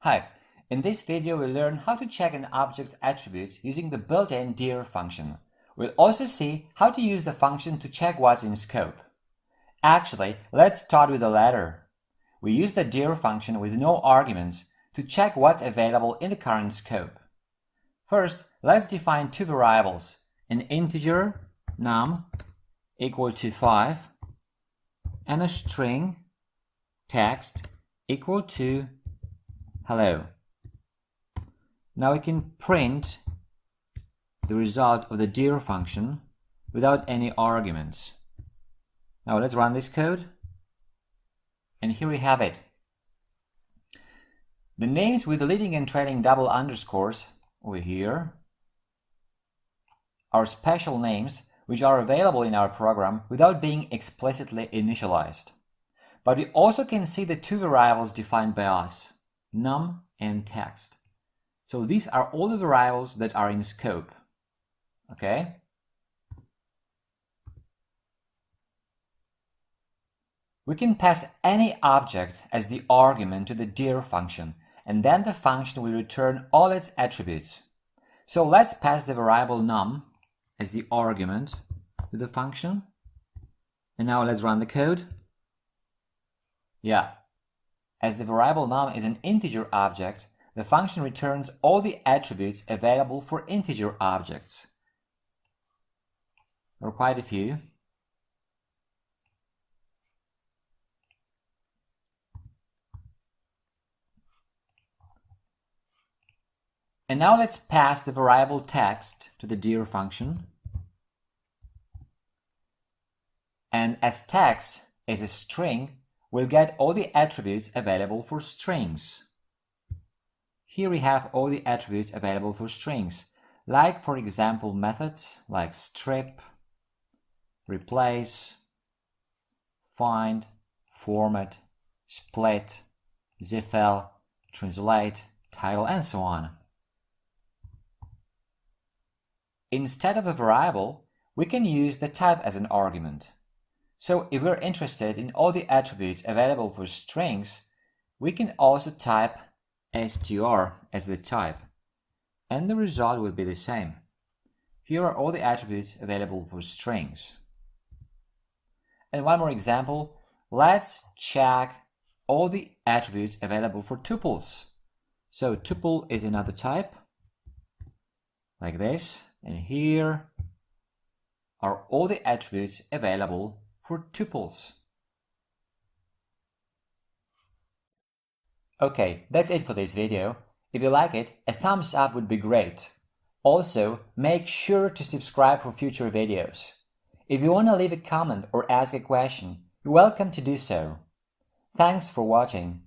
Hi, in this video we'll learn how to check an object's attributes using the built-in dir function. We'll also see how to use the function to check what's in scope. Actually, let's start with the latter. We use the dir function with no arguments to check what's available in the current scope. First, let's define two variables, an integer num equal to 5 and a string text equal to hello. Now we can print the result of the dir function without any arguments. Now let's run this code, and here we have it. The names with the leading and trailing double underscores over here are special names which are available in our program without being explicitly initialized. But we also can see the two variables defined by us, num and text. So these are all the variables that are in scope. Okay? We can pass any object as the argument to the dir function, and then the function will return all its attributes. So let's pass the variable num as the argument to the function. And now let's run the code. Yeah. As the variable num is an integer object, the function returns all the attributes available for integer objects. There are quite a few. And now let's pass the variable text to the dir function. And as text is a string, we'll get all the attributes available for strings. Here we have all the attributes available for strings, like for example methods like strip, replace, find, format, split, zfl, translate, title, and so on. Instead of a variable, we can use the type as an argument. So if we're interested in all the attributes available for strings, we can also type str as the type, and the result will be the same. Here are all the attributes available for strings. And one more example, let's check all the attributes available for tuples. So tuple is another type, like this, and here are all the attributes available for tuples. Okay, that's it for this video. If you like it, a thumbs up would be great. Also, make sure to subscribe for future videos. If you want to leave a comment or ask a question, you're welcome to do so. Thanks for watching.